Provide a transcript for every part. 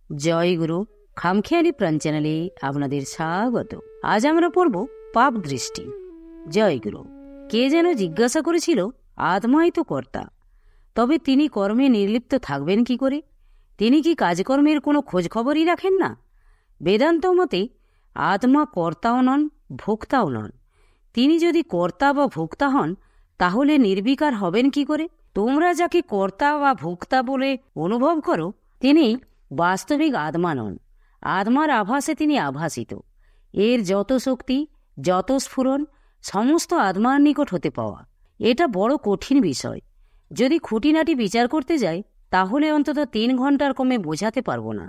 জয় গুরু। খামখেয়ালি প্রাণ চ্যানেলে আপনাদের স্বাগত। আজ আমরা পড়ব পাপ দৃষ্টি। জয় গুরু। কে যেন জিজ্ঞাসা করেছিল, আত্মাই তো কর্তা, তবে তিনি কর্মে নির্লিপ্ত থাকবেন কি করে? তিনি কি কাজকর্মের কোনো খোঁজ খবরই রাখেন না? বেদান্ত মতে আত্মা কর্তাও নন, ভোক্তাও নন। তিনি যদি কর্তা বা ভোক্তা হন, তাহলে নির্বিকার হবেন কি করে? তোমরা যাকে কর্তা বা ভোক্তা বলে অনুভব করো, তিনি বাস্তবিক আত্মা নন। আত্মার আভাসে তিনি আভাসিত। এর যত শক্তি, যত স্ফুরণ, সমস্ত আত্মার নিকট হতে পাওয়া। এটা বড় কঠিন বিষয়। যদি খুঁটিনাটি বিচার করতে যাই, তাহলে অন্তত 3 ঘন্টার কমে বোঝাতে পারবো না।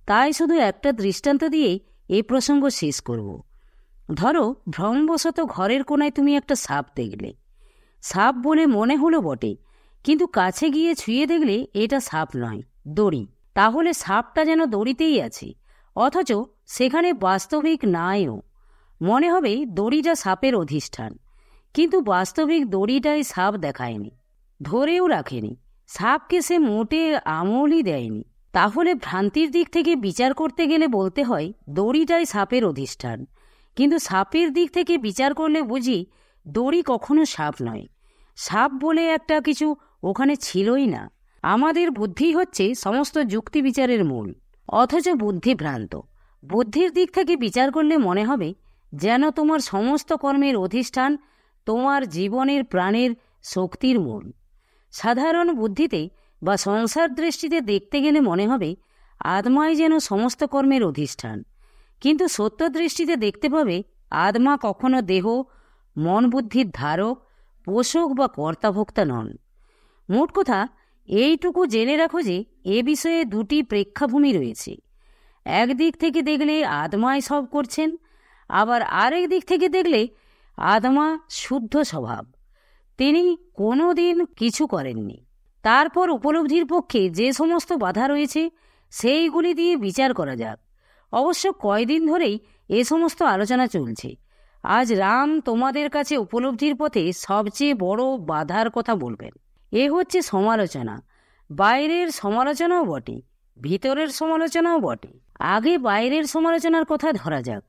তাই শুধু একটা দৃষ্টান্ত দিয়েই এই প্রসঙ্গ শেষ করব। ধরো, ভ্রমবশত ঘরের কোনায় তুমি একটা সাপ দেখলে। সাপ বলে মনে হলো বটে, কিন্তু কাছে গিয়ে ছুঁয়ে দেখলে এটা সাপ নয়, দড়ি। তাহলে সাপটা যেন দড়িতেই আছে, অথচ সেখানে বাস্তবিক নাইও। মনে হবে দড়িটা সাপের অধিষ্ঠান, কিন্তু বাস্তবিক দড়িটাই সাপ দেখায়নি, ধরেও রাখেনি। সাপকে সে মোটে আমলই দেয়নি। তাহলে ভ্রান্তির দিক থেকে বিচার করতে গেলে বলতে হয় দড়িটাই সাপের অধিষ্ঠান, কিন্তু সাপের দিক থেকে বিচার করলে বুঝি দড়ি কখনো সাপ নয়। সাপ বলে একটা কিছু ওখানে ছিলই না। আমাদের বুদ্ধি হচ্ছে সমস্ত যুক্তি বিচারের মূল, অথচ বুদ্ধি ভ্রান্ত। বুদ্ধির দিক থেকে বিচার করলে মনে হবে যেন তোমার সমস্ত কর্মের অধিষ্ঠান তোমার জীবনের প্রাণের শক্তির মূল। সাধারণ বুদ্ধিতে বা সংসার দৃষ্টিতে দেখতে গেলে মনে হবে আত্মাই যেন সমস্ত কর্মের অধিষ্ঠান, কিন্তু সত্য দৃষ্টিতে দেখতে পাবে আত্মা কখনো দেহ, মন, বুদ্ধির ধারক, পোষক বা কর্তাভোক্তা নন। মোট কথা এইটুকু জেনে রাখো যে এ বিষয়ে 2টি প্রেক্ষাভূমি রয়েছে। একদিক থেকে দেখলে আত্মাই সব করছেন, আবার আরেক দিক থেকে দেখলে আত্মা শুদ্ধ স্বভাব, তিনি কোনো দিন কিছু করেননি। তারপর উপলব্ধির পক্ষে যে সমস্ত বাধা রয়েছে সেইগুলি দিয়ে বিচার করা যাক। অবশ্য কয়দিন ধরেই এ সমস্ত আলোচনা চলছে। আজ রাম তোমাদের কাছে উপলব্ধির পথে সবচেয়ে বড় বাধার কথা বলবেন। এ হচ্ছে সমালোচনা। বাইরের সমালোচনাও বটে, ভিতরের সমালোচনাও বটে। আগে বাইরের সমালোচনার কথা ধরা যাক।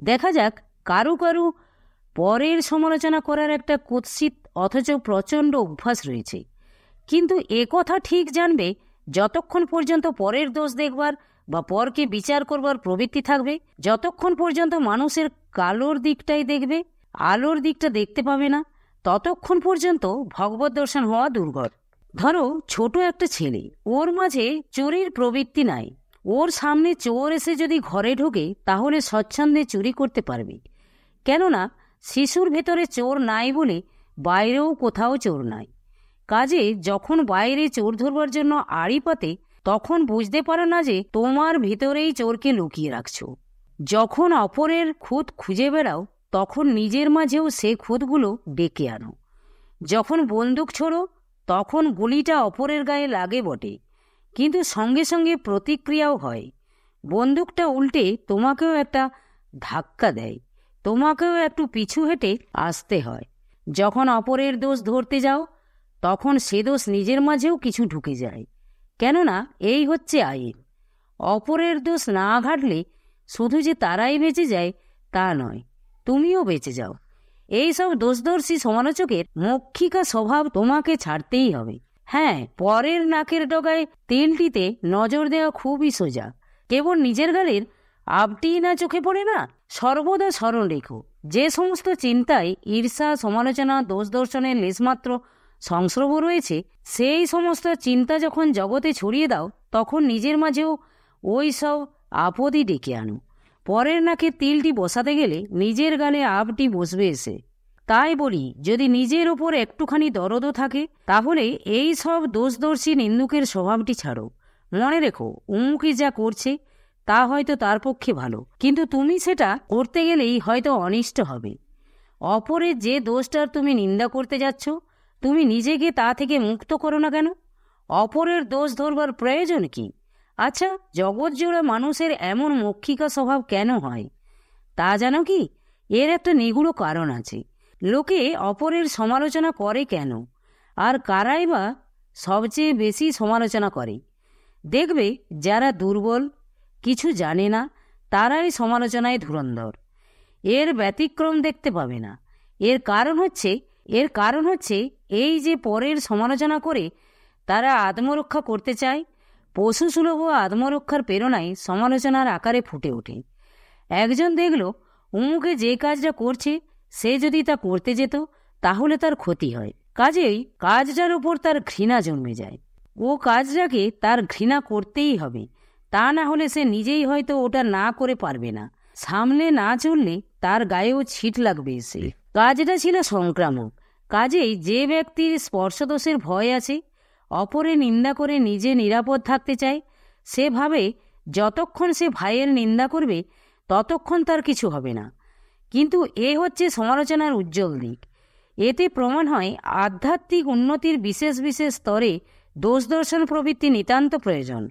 দেখা যাক কারু কারু পরের সমালোচনা করার একটা কুৎসিত অথচ প্রচণ্ড অভ্যাস রয়েছে। কিন্তু এ কথা ঠিক জানবে, যতক্ষণ পর্যন্ত পরের দোষ দেখবার বা পরকে বিচার করবার প্রবৃত্তি থাকবে, যতক্ষণ পর্যন্ত মানুষের কালোর দিকটাই দেখবে, আলোর দিকটা দেখতে পাবে না, ততক্ষণ পর্যন্ত ভগবত দর্শন হওয়া দুর্ঘট। ধরো, ছোট একটা ছেলে, ওর মাঝে চুরির প্রবৃত্তি নাই। ওর সামনে চোর এসে যদি ঘরে ঢোকে, তাহলে স্বচ্ছন্দে চুরি করতে পারবে। কেননা শিশুর ভেতরে চোর নাই বলে বাইরেও কোথাও চোর নাই। কাজে যখন বাইরে চোর ধরবার জন্য আড়ি পাতে, তখন বুঝতে পারো না যে তোমার ভিতরেই চোরকে লুকিয়ে রাখছো। যখন অপরের খুঁত খুঁজে বেড়াও, তখন নিজের মাঝেও সে খুঁতগুলো ডেকে আনো। যখন বন্দুক ছোড়ো, তখন গুলিটা অপরের গায়ে লাগে বটে, কিন্তু সঙ্গে সঙ্গে প্রতিক্রিয়াও হয়। বন্দুকটা উল্টে তোমাকেও একটা ধাক্কা দেয়, তোমাকেও একটু পিছু হেঁটে আসতে হয়। যখন অপরের দোষ ধরতে যাও, তখন সে দোষ নিজের মাঝেও কিছু ঢুকে যায়। কেননা এই হচ্ছে আইন। অপরের দোষ না ঘাটলে শুধু যে তারাই বেঁচে যায় তা নয়, তুমিও বেঁচে যাও। এইসব দোষদর্শী সমালোচকের মক্ষিকা স্বভাব তোমাকে ছাড়তেই হবে। হ্যাঁ, পরের নাকের ডগায় তেলটিতে নজর দেওয়া খুবই সোজা। কেবল নিজের গালের আপটিই না চোখে পড়ে না। সর্বদা স্মরণ রেখো, যে সমস্ত চিন্তায় ঈর্ষা, সমালোচনা, দোষ দর্শনের লেশমাত্র সংস্রব রয়েছে, সেই সমস্ত চিন্তা যখন জগতে ছড়িয়ে দাও, তখন নিজের মাঝেও ওই সব আপদই ডেকে আনো। পরের নাকে তিলটি বসাতে গেলে নিজের গালে আপটি বসবে এসে। তাই বলি, যদি নিজের ওপর একটুখানি দরদও থাকে, তাহলে এই সব দোষদর্শী নিন্দুকের স্বভাবটি ছাড়ো। মনে রেখো, উমুকি যা করছে তা হয়তো তার পক্ষে ভালো, কিন্তু তুমি সেটা করতে গেলেই হয়তো অনিষ্ট হবে। অপরের যে দোষটার তুমি নিন্দা করতে যাচ্ছ, তুমি নিজেকে তা থেকে মুক্ত করো না কেন? অপরের দোষ ধরবার প্রয়োজন কি? আচ্ছা, জগৎ জোড়া মানুষের এমন মক্ষিকা স্বভাব কেন হয় তা জানো কি? এর একটা নিগুড় কারণ আছে। লোকে অপরের সমালোচনা করে কেন, আর কারাই বা সবচেয়ে বেশি সমালোচনা করে? দেখবে যারা দুর্বল, কিছু জানে না, তারাই সমালোচনায় ধুরন্ধর। এর ব্যতিক্রম দেখতে পাবে না। এর কারণ হচ্ছে এই যে পরের সমালোচনা করে তারা আত্মরক্ষা করতে চায়। পশুসুলভ আত্মরক্ষার প্রেরণায় সমালোচনার আকারে ফুটে ওঠে। একজন দেখল অমুকে যে কাজটা করছে, সে যদি তা করতে যেত তাহলে তার ক্ষতি হয়, কাজেই কাজটার উপর তার ঘৃণা জন্মে যায়। ও কাজটাকে তার ঘৃণা করতেই হবে, তা না হলে সে নিজেই হয়তো ওটা না করে পারবে না। সামনে না চললে তার গায়েও ছিট লাগবে এসে। কাজটা ছিল সংক্রামক, কাজেই যে ব্যক্তির স্পর্শদোষের ভয় আছে, অপরের নিন্দা করে নিজে নিরাপদ থাকতে চায়, সে ভাবে যতক্ষণ সে ভাইয়ের নিন্দা করবে ততক্ষণ তার কিছু হবে না। কিন্তু এ হচ্ছে সমালোচনার উজ্জ্বল দিক। এতে প্রমাণ হয় আধ্যাত্মিক উন্নতির বিশেষ বিশেষ স্তরে দোষ দর্শন প্রবৃত্তি নিতান্ত প্রয়োজন।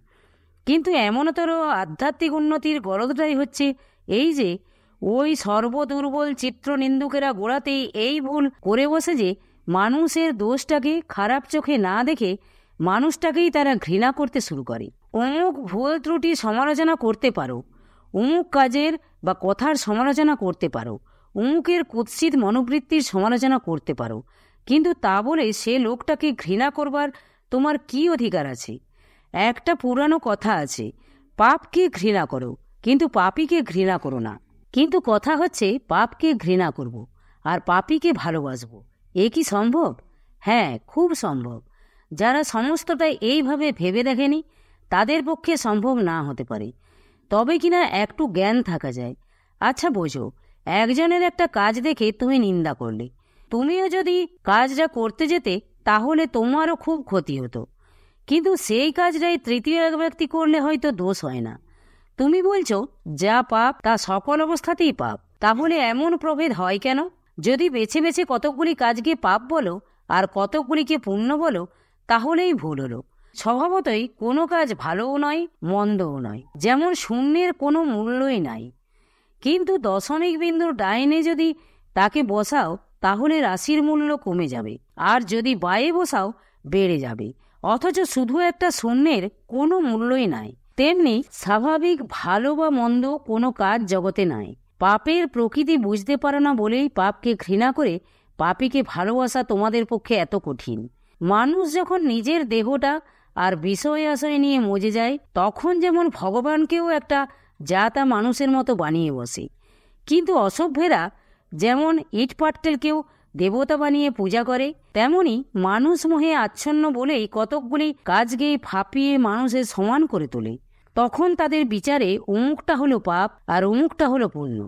কিন্তু এমনতর আধ্যাত্মিক উন্নতির গরজটাই হচ্ছে এই যে ওই সর্বদুর্বল চিত্রনিন্দুকেরা গোড়াতেই এই ভুল করে বসে যে মানুষের দোষটাকে খারাপ চোখে না দেখে মানুষটাকেই তারা ঘৃণা করতে শুরু করে। অমুক ভুল ত্রুটি সমালোচনা করতে পারো, অমুক কাজের বা কথার সমালোচনা করতে পারো, অমুকের কুৎসিত মনোবৃত্তির সমালোচনা করতে পারো, কিন্তু তা বলে সে লোকটাকে ঘৃণা করবার তোমার কি অধিকার আছে? একটা পুরানো কথা আছে, পাপকে ঘৃণা করো কিন্তু পাপীকে ঘৃণা করো না। কিন্তু কথা হচ্ছে পাপকে ঘৃণা করব আর পাপীকে ভালোবাসব। এ কি সম্ভব? হ্যাঁ, খুব সম্ভব। যারা সমস্তটাই এইভাবে ভেবে দেখেনি তাদের পক্ষে সম্ভব না হতে পারে, তবে কিনা একটু জ্ঞান থাকা যায়। আচ্ছা বোঝো, একজনের একটা কাজ দেখে তুমি নিন্দা করলে, তুমিও যদি কাজটা করতে যেতে তাহলে তোমারও খুব ক্ষতি হতো, কিন্তু সেই কাজটাই তৃতীয় এক ব্যক্তি করলে হয়তো দোষ হয় না। তুমি বলছো যা পাপ তা সকল অবস্থাতেই পাপ, তাহলে এমন প্রভেদ হয় কেন? যদি বেছে বেছে কতকগুলি কাজকে পাপ বলো আর কতকগুলিকে পুণ্য বলো তাহলেই ভুল হলো। স্বভাবতই কোনো কাজ ভালোও নয় মন্দও নয়, যেমন শূন্যের কোনো মূল্যই নাই। কিন্তু দশমিক বিন্দুর ডাইনে যদি তাকে বসাও তাহলে রাশির মূল্য কমে যাবে, আর যদি বায়ে বসাও বেড়ে যাবে। অথচ শুধু একটা শূন্যের কোনো মূল্যই নাই। তেমনি স্বাভাবিক ভালো বা মন্দ কোনো কাজ জগতে নাই। পাপের প্রকৃতি বুঝতে পারো না বলেই পাপকে ঘৃণা করে পাপীকে ভালোবাসা তোমাদের পক্ষে এত কঠিন। মানুষ যখন নিজের দেহটা আর বিষয় আশয় নিয়ে মজে যায়, তখন যেমন ভগবানকেও একটা যা তা মানুষের মতো বানিয়ে বসে, কিন্তু অসভ্যেরা যেমন ইটপাটকেলকেও দেবতা বানিয়ে পূজা করে, তেমনি মানুষ মোহে আচ্ছন্ন বলেই কতকগুলি কাজকে ফাঁপিয়ে মানুষের সমান করে তোলে। তখন তাদের বিচারে অমুকটা হলো পাপ আর অমুকটা হলো পুণ্য।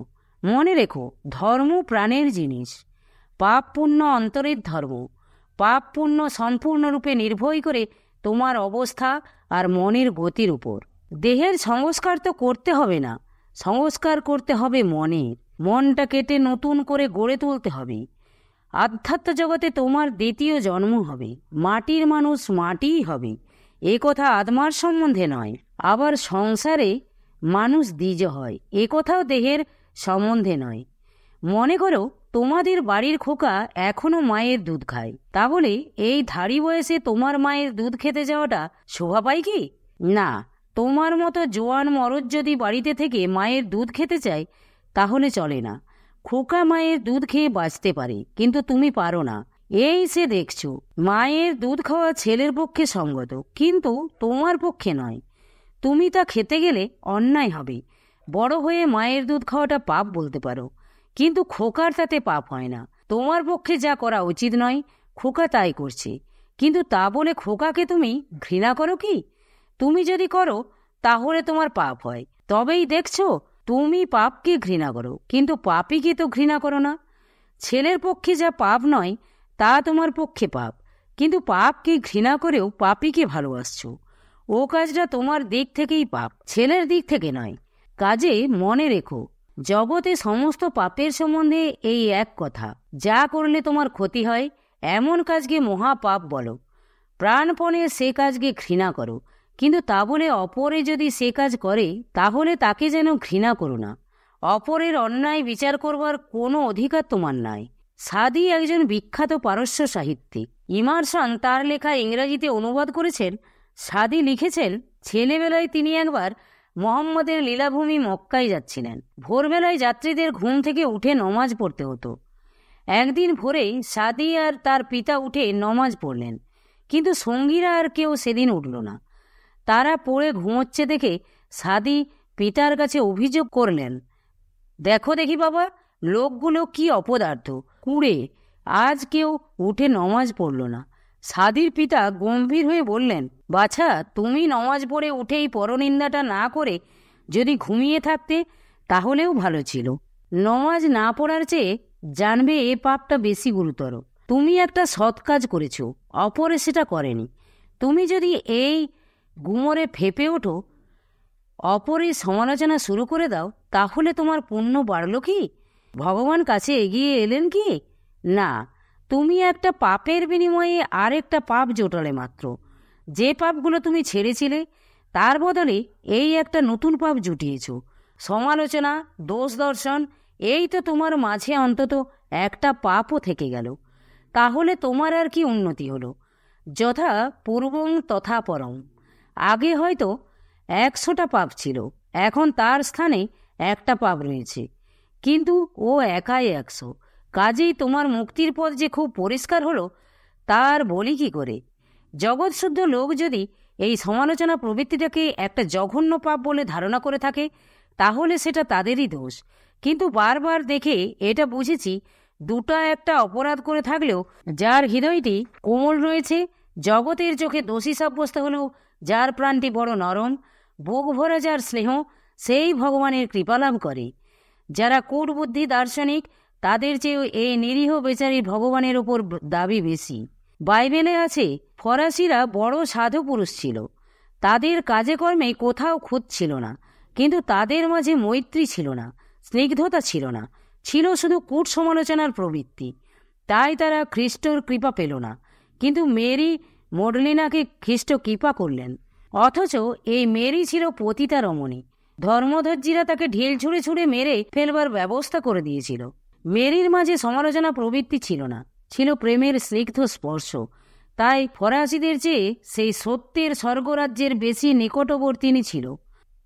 মনে রেখো, ধর্ম প্রাণের জিনিস। পাপ পুণ্য অন্তরের ধর্ম। পাপ পুণ্য সম্পূর্ণরূপে নির্ভর করে তোমার অবস্থা আর মনের গতির উপর। দেহের সংস্কার তো করতে হবে না, সংস্কার করতে হবে মনের। মনটা কেটে নতুন করে গড়ে তুলতে হবে। আধ্যাত্ম জগতে তোমার দ্বিতীয় জন্ম হবে, মাটির মানুষ মাটিই হবে, এ কথা আত্মার সম্বন্ধে নয়। আবার সংসারে মানুষ দ্বিজ হয়, এ কথাও দেহের সম্বন্ধে নয়। মনে করো তোমাদের বাড়ির খোকা এখনো মায়ের দুধ খায়, তাহলে এই ধাড়ি বয়সে তোমার মায়ের দুধ খেতে যাওয়াটা শোভা পায় কি? না। তোমার মতো জোয়ান মরদ যদি বাড়িতে থেকে মায়ের দুধ খেতে চায় তাহলে চলে না। খোকা মায়ের দুধ খেয়ে বাঁচতে পারে, কিন্তু তুমি পারো না। এই সে দেখছো, মায়ের দুধ খাওয়া ছেলের পক্ষে সঙ্গত, কিন্তু তোমার পক্ষে নয়। তুমি তা খেতে গেলে অন্যায় হবে। বড় হয়ে মায়ের দুধ খাওয়াটা পাপ বলতে পারো, কিন্তু খোকার তাতে পাপ হয় না। তোমার পক্ষে যা করা উচিত নয় খোকা তাই করছে, কিন্তু তা বলে খোকাকে তুমি ঘৃণা করো কি? তুমি যদি করো তাহলে তোমার পাপ হয়। তবেই দেখছো তুমি পাপকে ঘৃণা করো, কিন্তু পাপীকে তো ঘৃণা করো না। ছেলের পক্ষে যা পাপ নয় তা তোমার পক্ষে পাপ, কিন্তু পাপকে ঘৃণা করেও পাপীকে ভালোবাসছো। ও কাজটা তোমার দিক থেকেই পাপ, ছেলের দিক থেকে নয়। কাজে মনে রেখো, জগতে সমস্ত পাপের সম্বন্ধে এই এক কথা, যা করলে তোমার ক্ষতি হয় এমন কাজকে মহাপাপ বলো। প্রাণপণে সে কাজকে ঘৃণা করো, কিন্তু তা বলে অপরে যদি সে কাজ করে তাহলে তাকে যেন ঘৃণা করো না। অপরের অন্যায় বিচার করবার কোনো অধিকার তোমার নাই। সাদি একজন বিখ্যাত পারস্য সাহিত্যিক। ইমারসন তার লেখা ইংরেজিতে অনুবাদ করেছেন। সাদি লিখেছেন, ছেলেবেলায় তিনি একবার মোহাম্মদের লীলাভূমি মক্কায় যাচ্ছিলেন। ভোরবেলায় যাত্রীদের ঘুম থেকে উঠে নমাজ পড়তে হতো। একদিন ভোরেই সাদি আর তার পিতা উঠে নমাজ পড়লেন, কিন্তু সঙ্গীরা আর কেউ সেদিন উঠল না। তারা পড়ে ঘুমোচ্ছে দেখে সাদি পিতার কাছে অভিযোগ করলেন, দেখো দেখি বাবা, লোকগুলো কি অপদার্থ, কুঁড়ে, আজ কেউ উঠে নমাজ পড়ল না। সাদির পিতা গম্ভীর হয়ে বললেন, বাছা, তুমি নমাজ পড়ে উঠেই পরনিন্দাটা না করে যদি ঘুমিয়ে থাকতে তাহলেও ভালো ছিল। নমাজ না পড়ার চেয়ে জানবে এ পাপটা বেশি গুরুতর। তুমি একটা সৎ কাজ করেছ, অপরে সেটা করেনি। তুমি যদি এই গুমরে ফেপে ওঠো, অপরের সমালোচনা শুরু করে দাও, তাহলে তোমার পুণ্য বাড়ল কি? ভগবান কাছে এগিয়ে এলেন কি? না, তুমি একটা পাপের বিনিময়ে আরেকটা পাপ জোটালে মাত্র। যে পাপগুলো তুমি ছেড়েছিলে তার বদলে এই একটা নতুন পাপ জুটিয়েছ। সমালোচনা, দোষ দর্শন, এই তো তোমার মাঝে অন্তত একটা পাপও থেকে গেল। তাহলে তোমার আর কি উন্নতি হলো? যথা পূর্বং তথা পরং। আগে হয়তো 100টা পাপ ছিল, এখন তার স্থানে একটা পাপ রয়েছে, কিন্তু ও একাই 100। কাজেই তোমার মুক্তির পথ যে খুব পরিষ্কার হলো তার বলি কি করে? জগৎশুদ্ধ লোক যদি এই সমালোচনা প্রবৃত্তিটাকে একটা জঘন্য পাপ বলে ধারণা করে থাকে, তাহলে সেটা তাদেরই দোষ। কিন্তু বারবার দেখে এটা বুঝেছি, দুটা একটা অপরাধ করে থাকলেও যার হৃদয়টি কোমল রয়েছে, জগতের চোখে দোষী সাব্যস্ত হলেও যার প্রাণটি বড় নরম, বুক ভরা যার স্নেহ, সেই ভগবানের কৃপালাভ করে। যারা কূটবুদ্ধি দার্শনিক, তাদের চেয়েও এই নিরীহ বেচারি ভগবানের ওপর দাবি বেশি। বাইবেলে আছে, ফরাসিরা বড় সাধু পুরুষ ছিল, তাদের কাজে কর্মে কোথাও খুঁত ছিল না, কিন্তু তাদের মাঝে মৈত্রী ছিল না, স্নিগ্ধতা ছিল না, ছিল শুধু কূট সমালোচনার প্রবৃত্তি। তাই তারা খ্রিস্টর কৃপা পেল না। কিন্তু মেরি মোডলিনাকে খ্রিস্ট কৃপা করলেন। অথচ এই মেরি ছিল পতিতা রমণী। ধর্মধর্জীরা তাকে ঢিল ছুঁড়ে ছুঁড়ে মেরে ফেলবার ব্যবস্থা করে দিয়েছিল। মেরির মাঝে সমালোচনা প্রবৃত্তি ছিল না, ছিল প্রেমের স্নিগ্ধ স্পর্শ। তাই ফরাসিদের চেয়ে সেই সত্যের স্বর্গরাজ্যের বেশি নিকটবর্তিনী ছিল।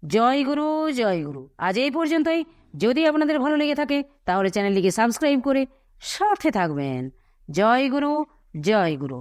জয় গুরু, জয় গুরু। আজ এই পর্যন্তই। যদি আপনাদের ভালো লেগে থাকে তাহলে চ্যানেলটিকে সাবস্ক্রাইব করে সাথে থাকবেন। জয় গুরু, জয় গুরু।